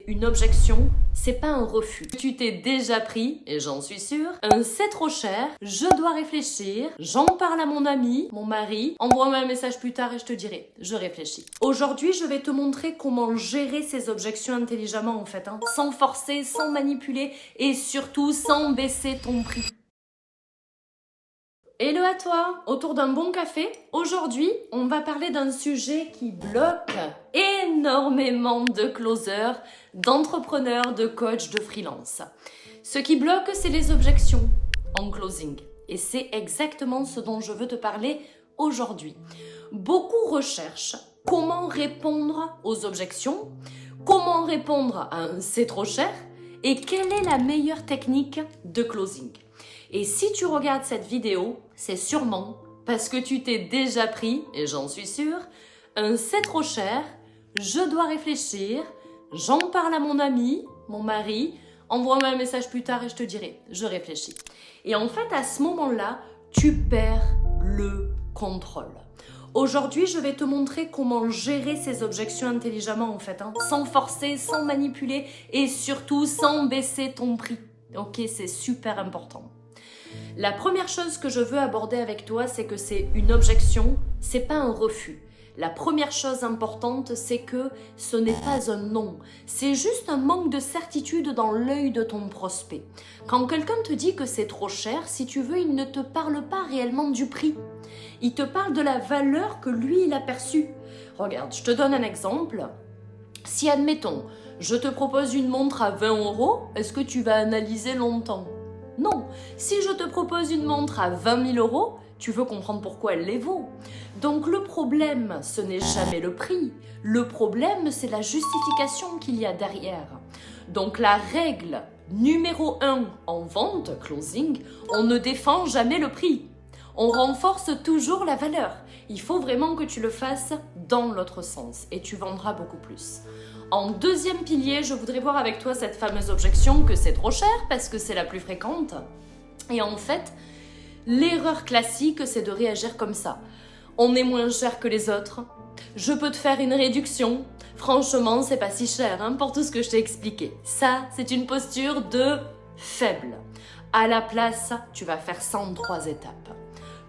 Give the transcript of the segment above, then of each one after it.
une objection, c'est pas un refus. Tu t'es déjà pris, et j'en suis sûre, un c'est trop cher, je dois réfléchir, j'en parle à mon ami, mon mari, envoie-moi un message plus tard et je te dirai, je réfléchis. Aujourd'hui, je vais te montrer comment gérer ces objections intelligemment en fait, sans forcer, sans manipuler et surtout sans baisser ton prix. Hello à toi, autour d'un bon café. Aujourd'hui, on va parler d'un sujet qui bloque énormément de closers, d'entrepreneurs, de coachs, de freelance. Ce qui bloque, c'est les objections en closing. Et c'est exactement ce dont je veux te parler aujourd'hui. Beaucoup recherchent comment répondre aux objections, comment répondre à un c'est trop cher et quelle est la meilleure technique de closing. Et si tu regardes cette vidéo, c'est sûrement parce que tu t'es déjà pris, et j'en suis sûre, un c'est trop cher, je dois réfléchir, j'en parle à mon ami, mon mari, envoie-moi un message plus tard et je te dirai, je réfléchis. Et en fait, à ce moment-là, tu perds le contrôle. Aujourd'hui, je vais te montrer comment gérer ces objections intelligemment en fait, sans forcer, sans manipuler et surtout sans baisser ton prix. Ok, c'est super important. La première chose que je veux aborder avec toi, c'est que c'est une objection, c'est pas un refus. La première chose importante, c'est que ce n'est pas un non. C'est juste un manque de certitude dans l'œil de ton prospect. Quand quelqu'un te dit que c'est trop cher, si tu veux, il ne te parle pas réellement du prix. Il te parle de la valeur que lui, il a perçue. Regarde, je te donne un exemple. Si, admettons, je te propose une montre à 20 €, est-ce que tu vas analyser longtemps ? Non. Si je te propose une montre à 20 000 €, tu veux comprendre pourquoi elle les vaut. Donc le problème, ce n'est jamais le prix. Le problème, c'est la justification qu'il y a derrière. Donc la règle numéro 1 en vente, closing, on ne défend jamais le prix. On renforce toujours la valeur. Il faut vraiment que tu le fasses dans l'autre sens et tu vendras beaucoup plus. En deuxième pilier, je voudrais voir avec toi cette fameuse objection que c'est trop cher parce que c'est la plus fréquente. Et en fait, l'erreur classique, c'est de réagir comme ça. On est moins cher que les autres. Je peux te faire une réduction. Franchement, c'est pas si cher pour tout ce que je t'ai expliqué. Ça, c'est une posture de faible. À la place, tu vas faire ça en 3 étapes.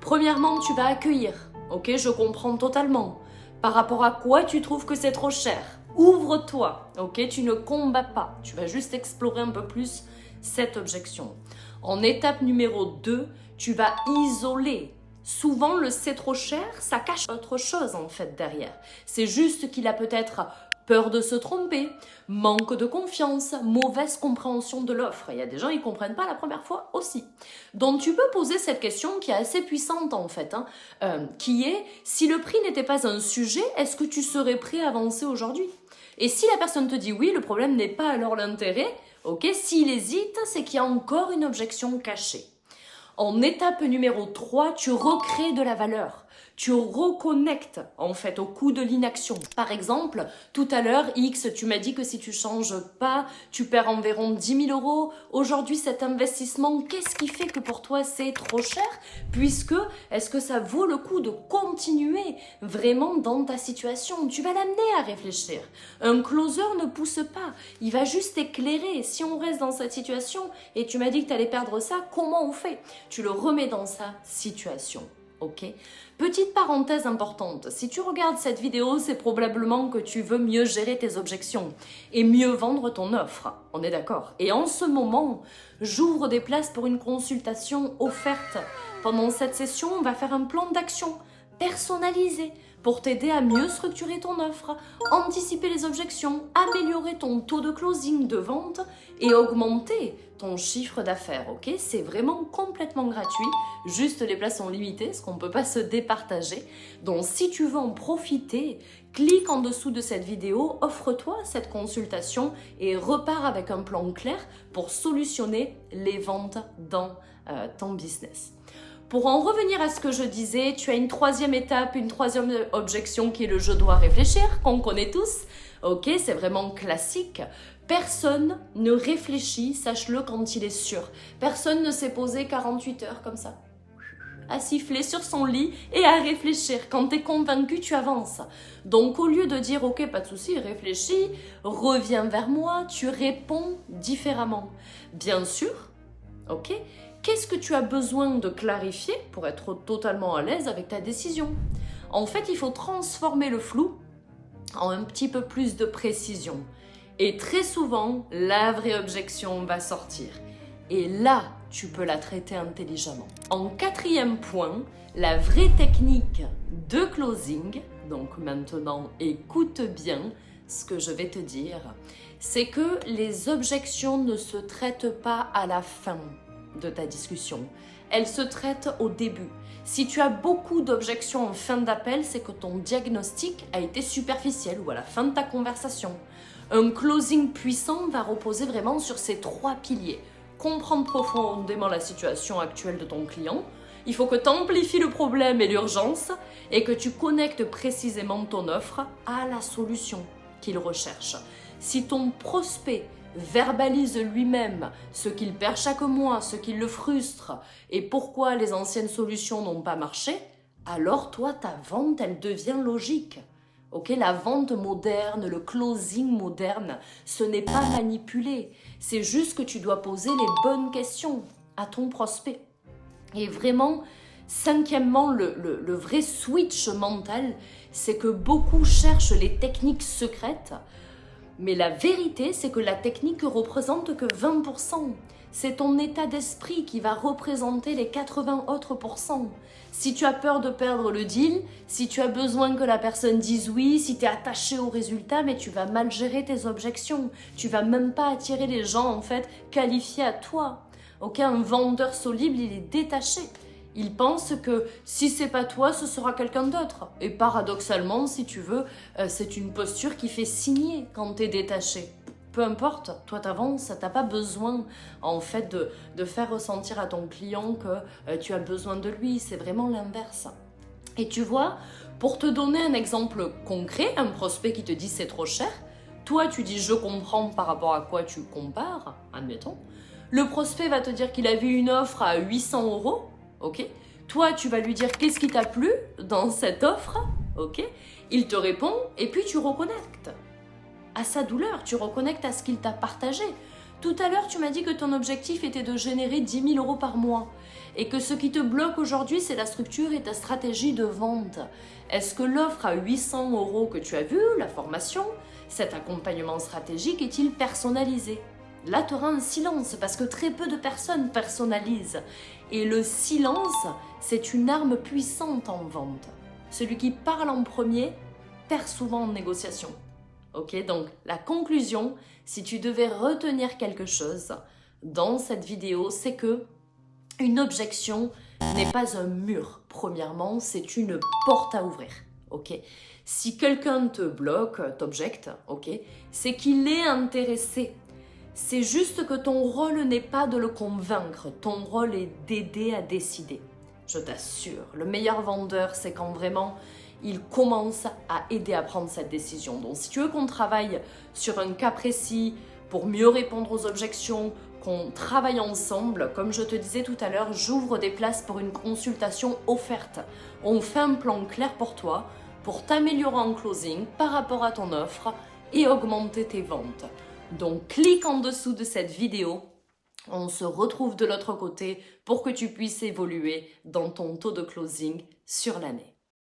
Premièrement, tu vas accueillir. Ok, je comprends totalement. Par rapport à quoi tu trouves que c'est trop cher ? Ouvre-toi, ok? Tu ne combats pas. Tu vas juste explorer un peu plus cette objection. En étape numéro 2, tu vas isoler. Souvent, le c'est trop cher, ça cache autre chose en fait derrière. C'est juste qu'il a peut-être peur de se tromper, manque de confiance, mauvaise compréhension de l'offre. Il y a des gens, ils ne comprennent pas la première fois aussi. Donc, tu peux poser cette question qui est assez puissante en fait, qui est, si le prix n'était pas un sujet, est-ce que tu serais prêt à avancer aujourd'hui ? Et si la personne te dit oui, le problème n'est pas alors l'intérêt, ok, s'il hésite, c'est qu'il y a encore une objection cachée. En étape numéro 3, tu recrées de la valeur. Tu reconnectes en fait au coût de l'inaction. Par exemple, tout à l'heure, X, tu m'as dit que si tu changes pas, tu perds environ 10 000 €. Aujourd'hui, cet investissement, qu'est-ce qui fait que pour toi c'est trop cher ? Puisque, est-ce que ça vaut le coup de continuer vraiment dans ta situation ? Tu vas l'amener à réfléchir. Un closer ne pousse pas, il va juste éclairer. Si on reste dans cette situation et tu m'as dit que tu allais perdre ça, comment on fait ? Tu le remets dans sa situation. Ok. Petite parenthèse importante, si tu regardes cette vidéo, c'est probablement que tu veux mieux gérer tes objections et mieux vendre ton offre, on est d'accord. Et en ce moment, j'ouvre des places pour une consultation offerte. Pendant cette session, on va faire un plan d'action personnalisé pour t'aider à mieux structurer ton offre, anticiper les objections, améliorer ton taux de closing de vente et augmenter ton chiffre d'affaires, ok ? C'est vraiment complètement gratuit, juste les places sont limitées, parce qu'on ne peut pas se départager. Donc si tu veux en profiter, clique en dessous de cette vidéo, offre-toi cette consultation et repars avec un plan clair pour solutionner les ventes dans ton business. Pour en revenir à ce que je disais, tu as une troisième étape, une troisième objection qui est le « je dois réfléchir » qu'on connaît tous. Ok, c'est vraiment classique. Personne ne réfléchit, sache-le, quand il est sûr. Personne ne s'est posé 48 heures comme ça à siffler sur son lit et à réfléchir. Quand tu es convaincu, tu avances. Donc au lieu de dire ok, pas de souci, réfléchis, reviens vers moi, tu réponds différemment. Bien sûr, ok, qu'est-ce que tu as besoin de clarifier pour être totalement à l'aise avec ta décision? En fait, il faut transformer le flou en un petit peu plus de précision. Et très souvent, la vraie objection va sortir. Et là, tu peux la traiter intelligemment. En quatrième point, la vraie technique de closing, donc maintenant écoute bien ce que je vais te dire, c'est que les objections ne se traitent pas à la fin de ta discussion. Elles se traitent au début. Si tu as beaucoup d'objections en fin d'appel, c'est que ton diagnostic a été superficiel ou à la fin de ta conversation. Un closing puissant va reposer vraiment sur ces 3 piliers. Comprendre profondément la situation actuelle de ton client. Il faut que tu amplifies le problème et l'urgence et que tu connectes précisément ton offre à la solution qu'il recherche. Si ton prospect verbalise lui-même ce qu'il perd chaque mois, ce qui le frustre et pourquoi les anciennes solutions n'ont pas marché, alors toi, ta vente, elle devient logique. Ok, la vente moderne, le closing moderne, ce n'est pas manipulé. C'est juste que tu dois poser les bonnes questions à ton prospect. Et vraiment, cinquièmement, le vrai switch mental, c'est que beaucoup cherchent les techniques secrètes. Mais la vérité, c'est que la technique représente que 20%. C'est ton état d'esprit qui va représenter les 80 autres %. Si tu as peur de perdre le deal, si tu as besoin que la personne dise oui, si tu es attaché au résultat, mais tu vas mal gérer tes objections. Tu vas même pas attirer les gens en fait qualifiés à toi. Ok, un vendeur solide, il est détaché. Il pense que si c'est pas toi, ce sera quelqu'un d'autre. Et paradoxalement, si tu veux, c'est une posture qui fait signer quand tu es détaché. Peu importe, toi t'avances, t'as pas besoin en fait de faire ressentir à ton client que tu as besoin de lui, c'est vraiment l'inverse. Et tu vois, pour te donner un exemple concret, un prospect qui te dit c'est trop cher, toi tu dis je comprends par rapport à quoi tu compares, admettons, le prospect va te dire qu'il a vu une offre à 800 €, ok? Toi tu vas lui dire qu'est-ce qui t'a plu dans cette offre, ok? Il te répond et puis tu reconnectes à sa douleur, tu reconnectes à ce qu'il t'a partagé. Tout à l'heure, tu m'as dit que ton objectif était de générer 10 000 € par mois et que ce qui te bloque aujourd'hui, c'est la structure et ta stratégie de vente. Est-ce que l'offre à 800 € que tu as vue, la formation, cet accompagnement stratégique est-il personnalisé? Là, tu auras un silence parce que très peu de personnes personnalisent. Et le silence, c'est une arme puissante en vente. Celui qui parle en premier perd souvent en négociation. Ok, donc la conclusion, si tu devais retenir quelque chose dans cette vidéo, c'est que une objection n'est pas un mur. Premièrement, c'est une porte à ouvrir. Ok, si quelqu'un te bloque, t'objecte, ok, c'est qu'il est intéressé. C'est juste que ton rôle n'est pas de le convaincre, ton rôle est d'aider à décider. Je t'assure, le meilleur vendeur, c'est quand vraiment il commence à aider à prendre cette décision. Donc si tu veux qu'on travaille sur un cas précis pour mieux répondre aux objections, qu'on travaille ensemble, comme je te disais tout à l'heure, j'ouvre des places pour une consultation offerte. On fait un plan clair pour toi, pour t'améliorer en closing par rapport à ton offre et augmenter tes ventes. Donc clique en dessous de cette vidéo. On se retrouve de l'autre côté pour que tu puisses évoluer dans ton taux de closing sur l'année.